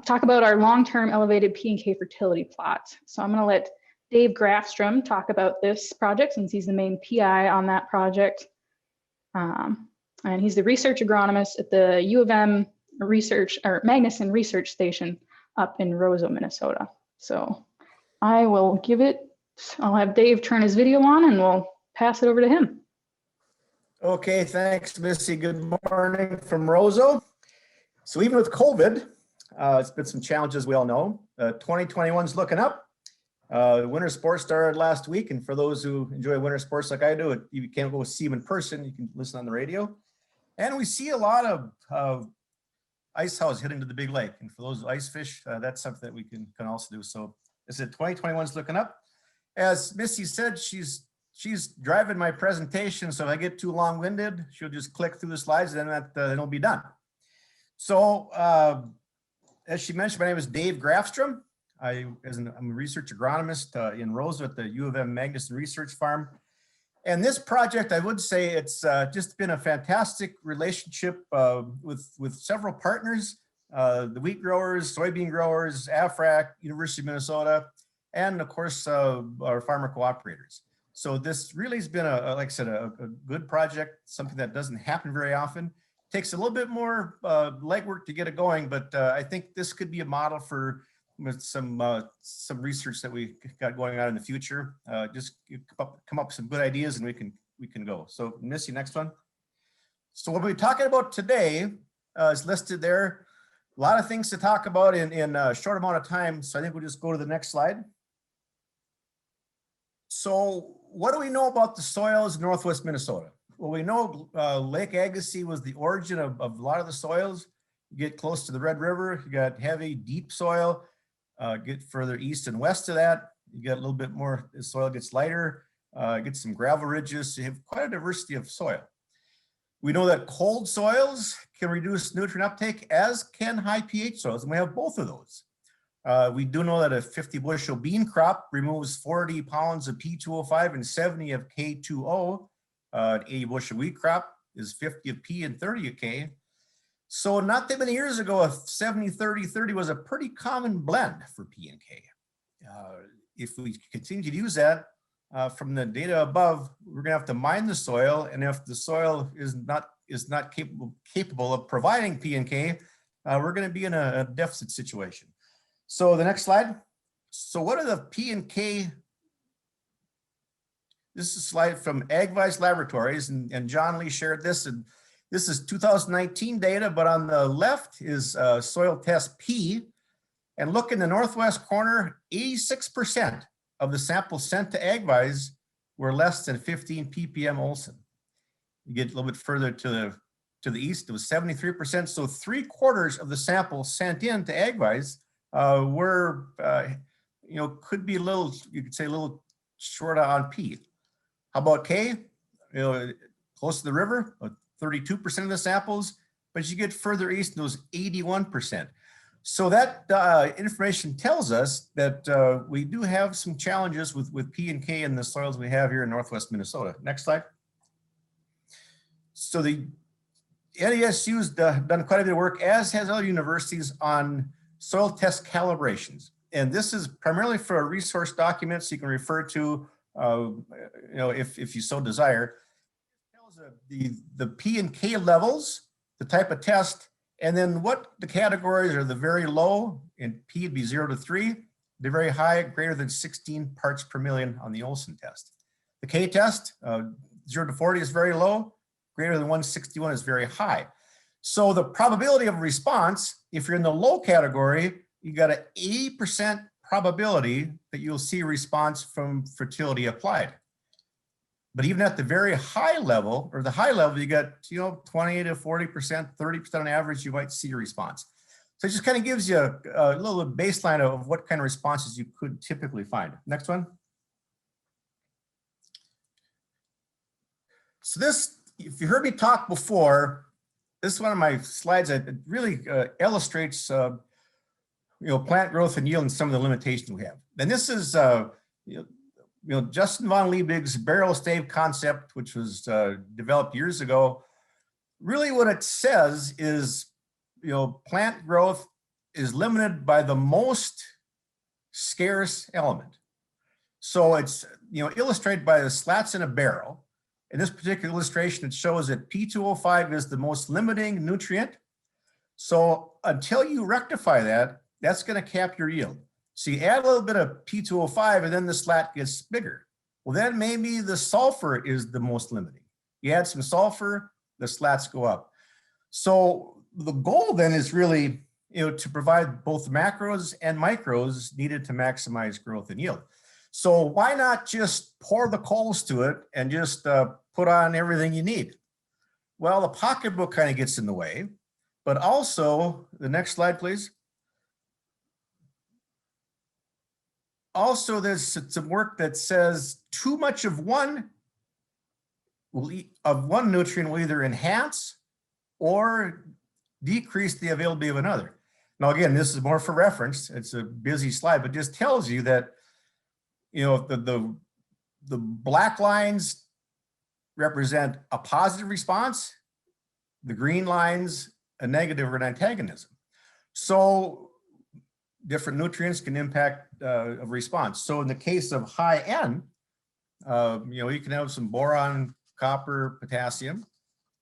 talk about our long-term elevated P and K fertility plot. So I'm going to let Dave Grafstrom talk about this project since he's the main PI on that project. And he's the research agronomist at the U of M research or Magnuson Research Station up in Roseau, Minnesota. So I will give it, I'll have Dave turn his video on and we'll pass it over to him. Okay, thanks, Missy. Good morning from Roseau. So even with COVID, it's been some challenges, we all know. 2021 is looking up. Winter sports started last week, and for those who enjoy winter sports like I do, you can't go see them in person, you can listen on the radio. And we see a lot of ice house heading to the big lake. And for those ice fish, that's something that we can also do. So I said 2021 is looking up. As Missy said, she's driving my presentation, so if I get too long-winded, she'll just click through the slides and then it'll be done. So as she mentioned, my name is Dave Grafstrom. I'm a research agronomist in Roseau at the U of M Magnuson Research Farm. And this project, I would say it's just been a fantastic relationship with several partners, the wheat growers, soybean growers, AFRAC, University of Minnesota, and of course, our farmer cooperators. So this really has been, like I said, a good project, something that doesn't happen very often. Takes a little bit more legwork to get it going, but I think this could be a model for some research that we got going on in the future. Just come up with some good ideas and we can go. So Missy, next one. So what we're talking about today is listed there. A lot of things to talk about in a short amount of time. So I think we'll just go to the next slide. So what do we know about the soils in Northwest Minnesota? Well, we know Lake Agassiz was the origin of a lot of the soils. You get close to the Red River, you got heavy, deep soil. Get further east and west of that, you get a little bit more, the soil gets lighter, get some gravel ridges, so you have quite a diversity of soil. We know that cold soils can reduce nutrient uptake, as can high pH soils, and we have both of those. We do know that a 50 bushel bean crop removes 40 pounds of P2O5 and 70 of K2O. An 80 bushel wheat crop is 50 of P and 30 of K. So not that many years ago, a 70-30-30 was a pretty common blend for P and K. If we continue to use that from the data above, we're gonna have to mine the soil, and if the soil is not capable of providing P and K, we're gonna be in a deficit situation. So the next slide. So what are the P and K? This is a slide from AgVice Laboratories, and John Lee shared this, and this is 2019 data, but on the left is soil test P. And look in the northwest corner, 86% of the samples sent to AgVice were less than 15 ppm Olsen. You get a little bit further to the east, it was 73%. So 3/4 of the samples sent in to AgVice were, could be a little, you could say a little short on P. How about K? Close to the river, 32% of the samples, but you get further east, those 81%. So that information tells us that we do have some challenges with P and K in the soils we have here in Northwest Minnesota. Next slide. So the NASU's done quite a bit of work, as has other universities, on soil test calibrations. And this is primarily for a resource document, so you can refer to, if you so desire. The P and K levels, the type of test, and then what the categories are: the very low, and P would be 0 to 3, the very high, greater than 16 parts per million on the Olsen test. The K test, 0 to 40 is very low, greater than 161 is very high. So the probability of response, if you're in the low category, you got an 80% probability that you'll see a response from fertility applied. But even at the very high level, or the high level, you got 20 to 40%, 30% on average, you might see a response. So it just kind of gives you a little baseline of what kind of responses you could typically find. Next one. So this, if you heard me talk before, this is one of my slides that really illustrates plant growth and yield and some of the limitations we have. And this is Justin von Liebig's barrel stave concept, which was developed years ago. Really what it says is, plant growth is limited by the most scarce element. So it's, illustrated by the slats in a barrel. In this particular illustration, it shows that P2O5 is the most limiting nutrient. So until you rectify that, that's going to cap your yield. So you add a little bit of P2O5 and then the slat gets bigger. Well, then maybe the sulfur is the most limiting. You add some sulfur, the slats go up. So the goal then is really, to provide both macros and micros needed to maximize growth and yield. So why not just pour the coals to it and just put on everything you need? Well, the pocketbook kind of gets in the way, but also, the next slide, please. Also, there's some work that says too much of one nutrient will either enhance or decrease the availability of another. Now, again, this is more for reference. It's a busy slide, but just tells you that, the black lines represent a positive response, the green lines a negative or an antagonism. So different nutrients can impact a response. So in the case of high N, you can have some boron, copper, potassium.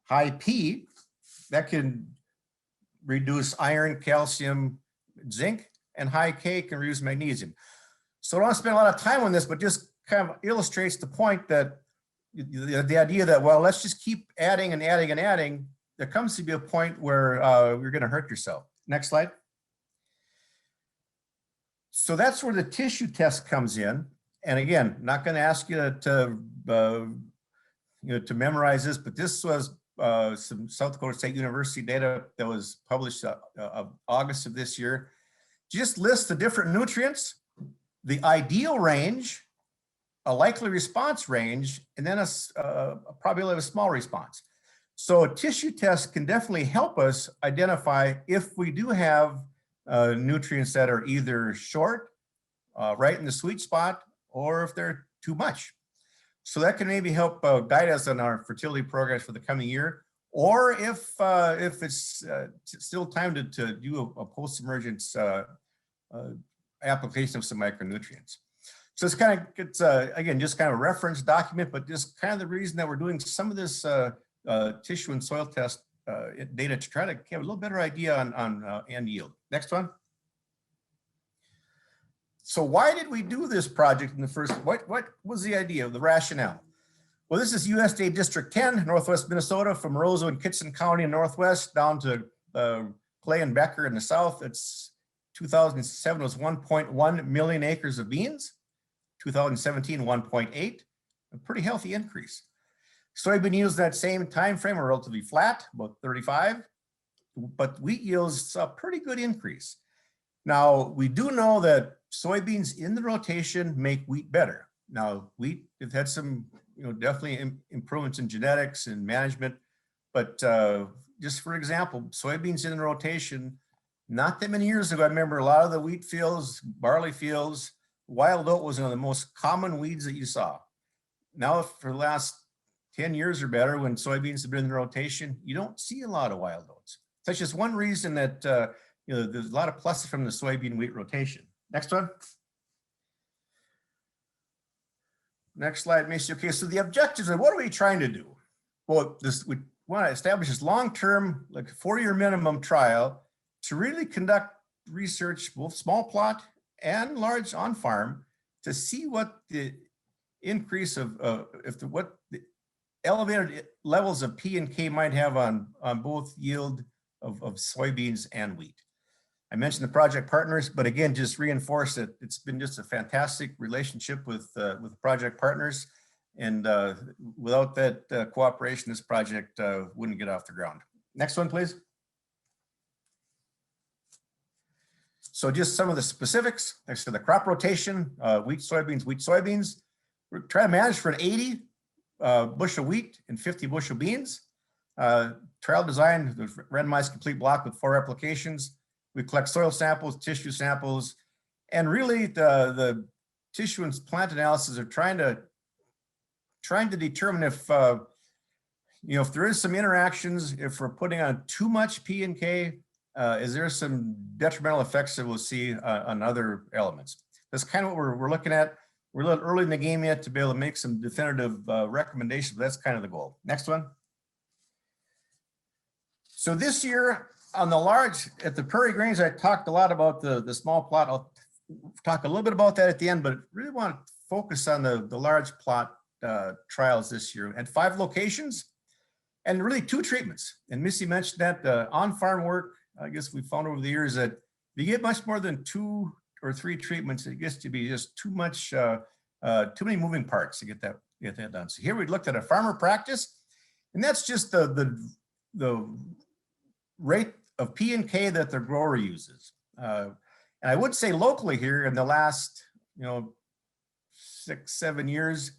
High P, that can reduce iron, calcium, zinc, and high K can reduce magnesium. So I don't want to spend a lot of time on this, but just kind of illustrates the point that the idea that, well, let's just keep adding and adding and adding. There comes to be a point where you're going to hurt yourself. Next slide. So that's where the tissue test comes in. And again, not going to ask you to memorize this, but this was some South Dakota State University data that was published of August of this year. Just list the different nutrients, the ideal range, a likely response range, and then a probability of a small response. So a tissue test can definitely help us identify if we do have nutrients that are either short, right in the sweet spot, or if they're too much. So that can maybe help guide us on our fertility programs for the coming year, or if it's still time to do a post-emergence application of some micronutrients. So it's again, just kind of a reference document, but just kind of the reason that we're doing some of this tissue and soil test data to try to have a little better idea on end yield. Next one. So why did we do this project in the first, what was the idea, the rationale? Well, this is USDA District 10, Northwest Minnesota, from Roseau and Kitson County in Northwest down to Clay and Becker in the South. It's 2007 was 1.1 million acres of beans. 2017, 1.8, a pretty healthy increase. Soybean yields in that same time frame are relatively flat, about 35, but wheat yields a pretty good increase. Now, we do know that soybeans in the rotation make wheat better. Now, wheat, they've had some, definitely improvements in genetics and management, but just for example, soybeans in the rotation, not that many years ago, I remember a lot of the wheat fields, barley fields, wild oat was one of the most common weeds that you saw. Now, for the last 10 years or better, when soybeans have been in the rotation, you don't see a lot of wild oats. That's just one reason that there's a lot of pluses from the soybean wheat rotation. Next one. Next slide, Macy. Okay, so the objectives are, what are we trying to do? Well, we want to establish this long-term, like 4-year minimum trial to really conduct research, both small plot and large on farm, to see what the increase of what the elevated levels of P and K might have on both yield of soybeans and wheat. I mentioned the project partners, but again, just reinforce that it's been just a fantastic relationship with project partners, and without that cooperation, this project wouldn't get off the ground. Next one, please. So just some of the specifics. Next to the crop rotation, wheat, soybeans. We're trying to manage for an 80 bushel wheat and 50 bushel beans. Trial design, the randomized complete block with 4 applications. We collect soil samples, tissue samples, and really the tissue and plant analysis are trying to determine if if there is some interactions, if we're putting on too much P and K is there some detrimental effects that we'll see on other elements? That's kind of what we're looking at. We're a little early in the game yet to be able to make some definitive recommendations, but that's kind of the goal. Next one. So this year on the large, at the Prairie Grains, I talked a lot about the small plot. I'll talk a little bit about that at the end, but really want to focus on the large plot trials this year at 5 locations and really 2 treatments. And Missy mentioned that on-farm work, I guess we found over the years that if you get much more than 2 or 3 treatments, it gets to be just too much, too many moving parts to get that done. So here we looked at a farmer practice, and that's just the rate of P and K that the grower uses. And I would say locally here in the last, 6-7 years,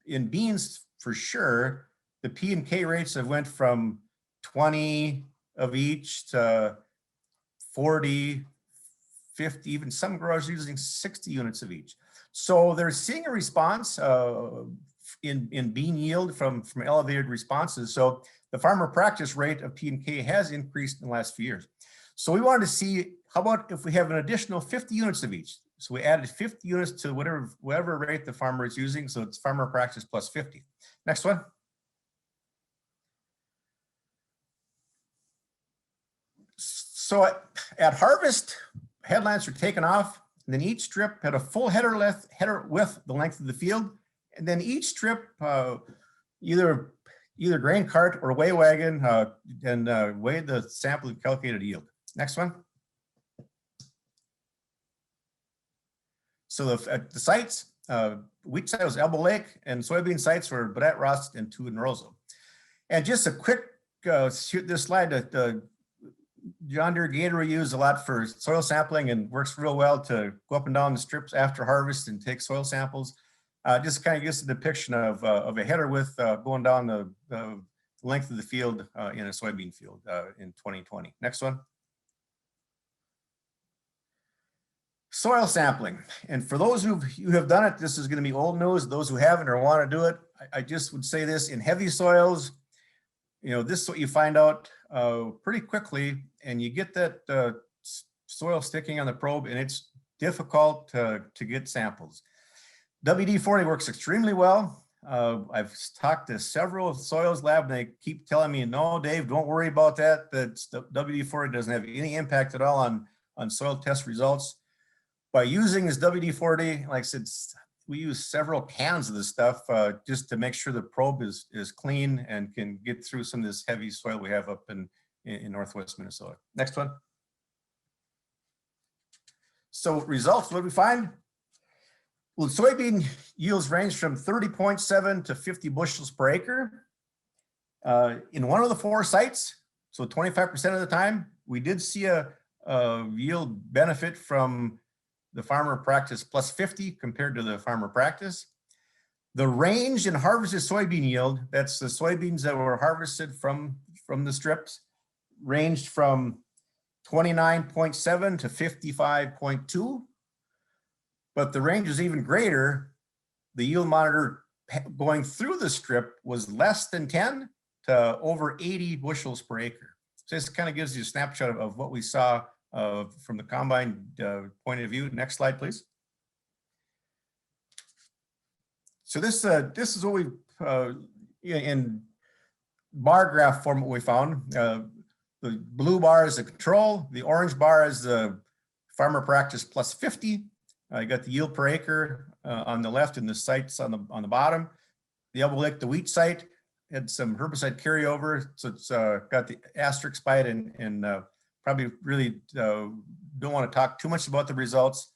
in beans for sure, the P and K rates have went from 20 of each to 40, 50, even some growers using 60 units of each. So they're seeing a response in bean yield from elevated responses. So the farmer practice rate of P and K has increased in the last few years. So we wanted to see, how about if we have an additional 50 units of each? So we added 50 units to whatever rate the farmer is using. So it's farmer practice plus 50. Next one. So at harvest, headlands are taken off, and then each strip had a full header width, the length of the field, and then each strip either grain cart or weigh wagon and weighed the sample and calculated yield. Next one. So the sites, wheat site was Elbow Lake, and soybean sites were Badet, Rust, and 2 in Roseau. And just a quick shoot this slide that John Deere Gator we use a lot for soil sampling and works real well to go up and down the strips after harvest and take soil samples. Just kind of gives a depiction of a header width going down the length of the field in a soybean field in 2020. Next one. Soil sampling. And for those who have done it, this is going to be old news. Those who haven't or want to do it, I just would say this: in heavy soils, this is what you find out pretty quickly, and you get that soil sticking on the probe, and it's difficult to get samples. WD-40 works extremely well. I've talked to several soils lab, and they keep telling me, no, Dave, don't worry about that. That WD-40 doesn't have any impact at all on soil test results. By using this WD-40, like I said, we use several cans of this stuff just to make sure the probe is clean and can get through some of this heavy soil we have up in Northwest Minnesota. Next one. So results, what did we find? Well, soybean yields range from 30.7 to 50 bushels per acre. In one of the 4 sites, so 25% of the time, we did see a yield benefit from the farmer practice plus 50 compared to the farmer practice. The range in harvested soybean yield, that's the soybeans that were harvested from the strips, ranged from 29.7 to 55.2. But the range is even greater. The yield monitor going through the strip was less than 10 to over 80 bushels per acre. So this kind of gives you a snapshot of what we saw from the combine point of view. Next slide, please. So this is what we in bar graph form what we found. The blue bar is the control. The orange bar is the farmer practice plus 50. You got the yield per acre on the left and the sites on the bottom. The Elbow Lake, the wheat site, had some herbicide carryover, so it's got the asterisk by it, and probably really don't want to talk too much about the results.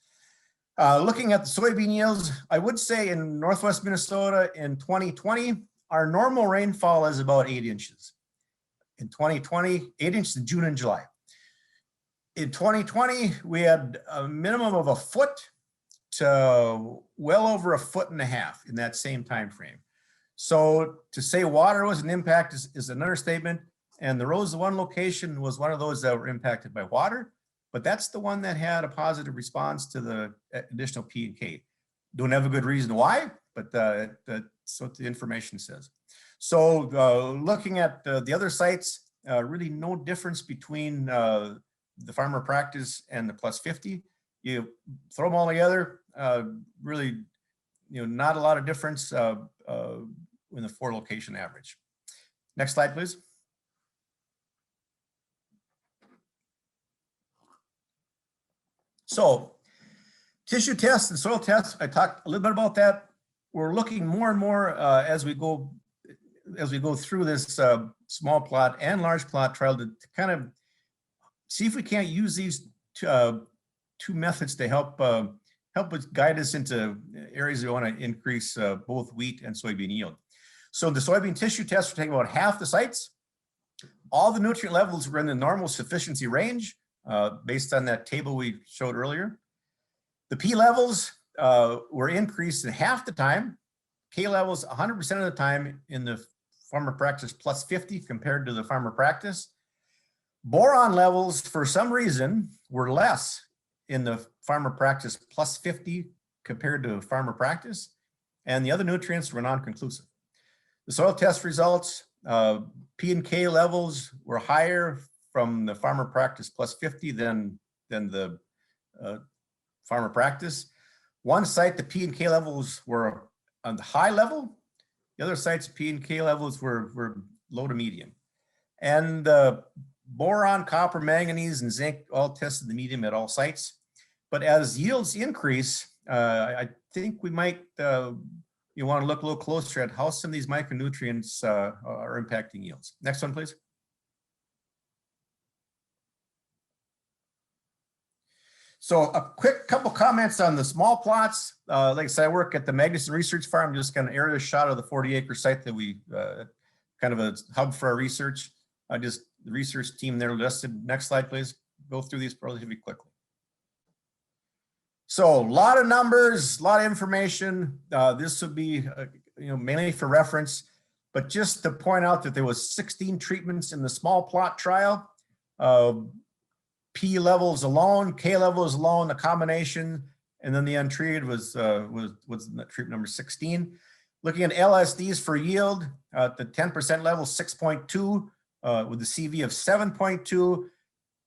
Looking at the soybean yields, I would say in Northwest Minnesota in 2020, our normal rainfall is about 8 inches. In 2020, 8 inches in June and July. In 2020, we had a minimum of 1 foot to well over 1.5 feet in that same time frame. So to say water was an impact is an understatement. And the Roseau 1 location was one of those that were impacted by water, but that's the one that had a positive response to the additional P and K. Don't have a good reason why, but that's what the information says. So looking at the other sites, really no difference between the farmer practice and the plus 50. You throw them all together, really, not a lot of difference in the 4 location average. Next slide, please. So tissue tests and soil tests, I talked a little bit about that. We're looking more and more as we go through this small plot and large plot trial to kind of see if we can't use these two methods to help us guide us into areas we want to increase both wheat and soybean yield. So the soybean tissue test, we're taking about half the sites. All the nutrient levels were in the normal sufficiency range based on that table we showed earlier. The P levels were increased in half the time. K levels 100% of the time in the farmer practice plus 50 compared to the farmer practice. Boron levels, for some reason, were less in the farmer practice plus 50 compared to farmer practice, and the other nutrients were non-conclusive. The soil test results, P and K levels were higher from the farmer practice plus 50 than the farmer practice. One site, the P and K levels were on the high level. The other sites, P and K levels were low to medium. And boron, copper, manganese, and zinc all tested the medium at all sites. But as yields increase, I think we might you want to look a little closer at how some of these micronutrients are impacting yields. Next one, please. So a quick couple comments on the small plots. Like I said, I work at the Magnuson Research Farm. I'm just going to aerial shot of the 40-acre site that we kind of a hub for our research. The research team there listed. Next slide, please. Go through these relatively quickly. So a lot of numbers, a lot of information. This would be mainly for reference, but just to point out that there was 16 treatments in the small plot trial. P levels alone, K levels alone, the combination, and then the untreated was treatment number 16. Looking at LSDs for yield at the 10% level, 6.2 with the CV of 7.2,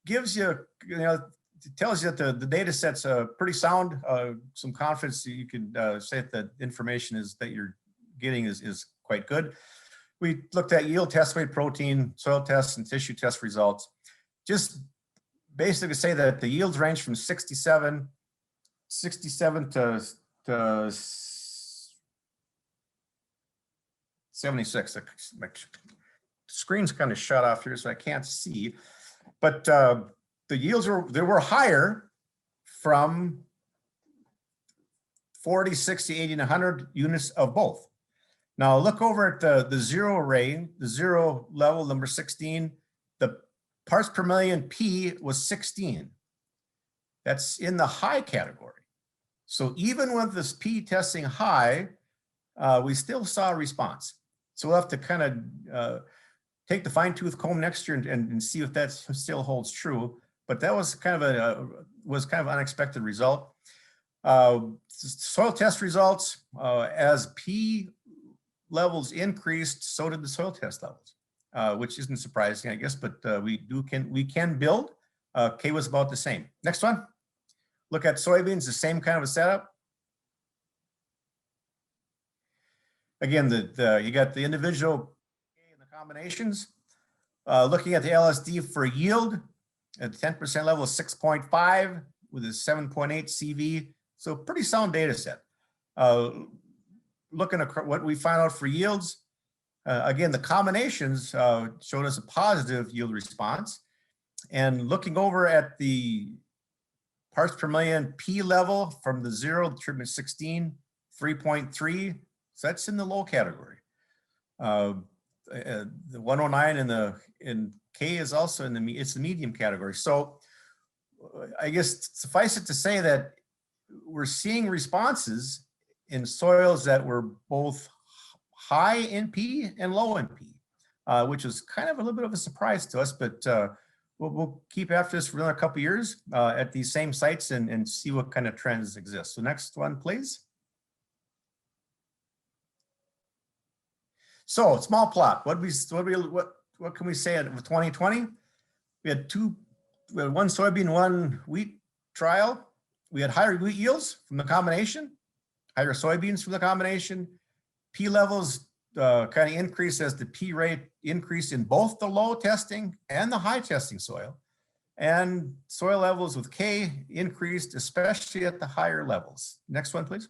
gives you, tells you that the data set's pretty sound. Some confidence that you can say that the information that you're getting is quite good. We looked at yield, test weight, protein, soil tests, and tissue test results. Just basically say that the yields range from 67 to 76. My screen's kind of shut off here, so I can't see. But the yields were higher from 40, 60, 80, and 100 units of both. Now look over at the zero range, the zero level, number 16. The parts per million P was 16. That's in the high category. So even with this P testing high, we still saw a response. So we'll have to kind of take the fine-tooth comb next year and see if that still holds true. But that was kind of an unexpected result. Soil test results, as P levels increased, so did the soil test levels. Which isn't surprising, I guess, but we can build. K was about the same. Next one. Look at soybeans, the same kind of a setup. Again, you got the individual K and the combinations. Looking at the LSD for yield, at the 10% level, 6.5 with a 7.8 CV. So pretty sound data set. Looking at what we find out for yields, again, the combinations showed us a positive yield response. And looking over at the parts per million P level from the 0 to treatment 16, 3.3, so that's in the low category. The 109 in K is also in it's the medium category. So I guess suffice it to say that we're seeing responses in soils that were both high in P and low in P, which was kind of a little bit of a surprise to us, but we'll keep after this for another couple of years at these same sites and see what kind of trends exist. So next one, please. So small plot, what what can we say with 2020? We had one soybean, one wheat trial. We had higher wheat yields from the combination, higher soybeans from the combination. P levels kind of increased as the P rate increased in both the low testing and the high testing soil. And soil levels with K increased, especially at the higher levels. Next one, please.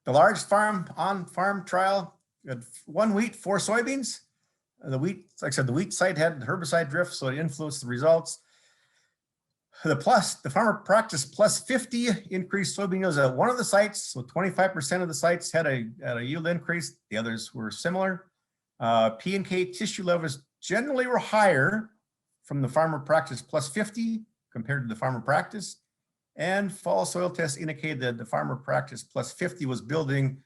The large on-farm trial had 1 wheat, 4 soybeans. The wheat, like I said, the wheat site had herbicide drift, so it influenced the results. The farmer practice plus 50 increased soybean yields at one of the sites. So 25% of the sites had a yield increase. The others were similar. P and K tissue levels generally were higher from the farmer practice plus 50 compared to the farmer practice. And fall soil tests indicated that the farmer practice plus 50 was building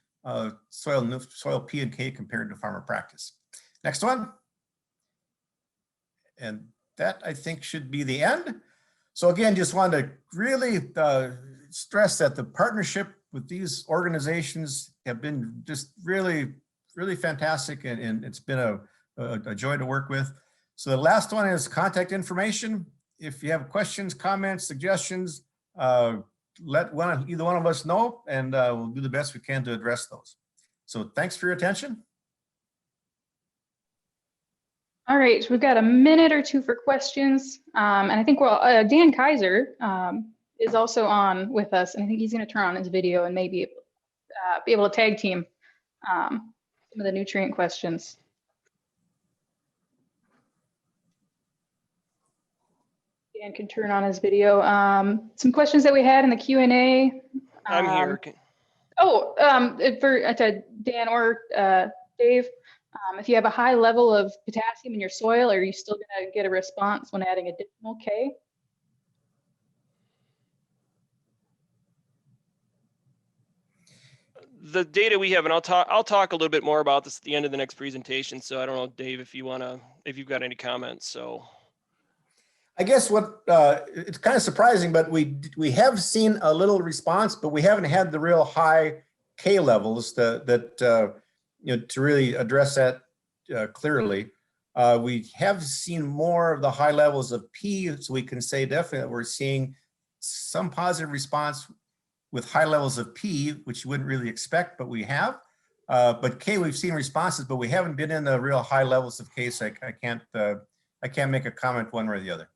soil P and K compared to farmer practice. Next one. And that, I think, should be the end. So again, just wanted to really stress that the partnership with these organizations have been just really, really fantastic, and it's been a joy to work with. So the last one is contact information. If you have questions, comments, suggestions, let either one of us know, and we'll do the best we can to address those. So thanks for your attention. All right, we've got a minute or two for questions. And I think, Dan Kaiser is also on with us, and I think he's going to turn on his video and maybe be able to tag team some of the nutrient questions. Dan can turn on his video. Some questions that we had in the Q&A. I'm here. To Dan or Dave, if you have a high level of potassium in your soil, are you still going to get a response when adding additional K? The data we have, and I'll talk a little bit more about this at the end of the next presentation. So I don't know, Dave, if you've got any comments. So I guess it's kind of surprising, but we have seen a little response, but we haven't had the real high K levels that to really address that clearly. We have seen more of the high levels of P, so we can say definitely that we're seeing some positive response with high levels of P, which you wouldn't really expect, but we have. But K, we've seen responses, but we haven't been in the real high levels of K, so I can't make a comment one way or the other.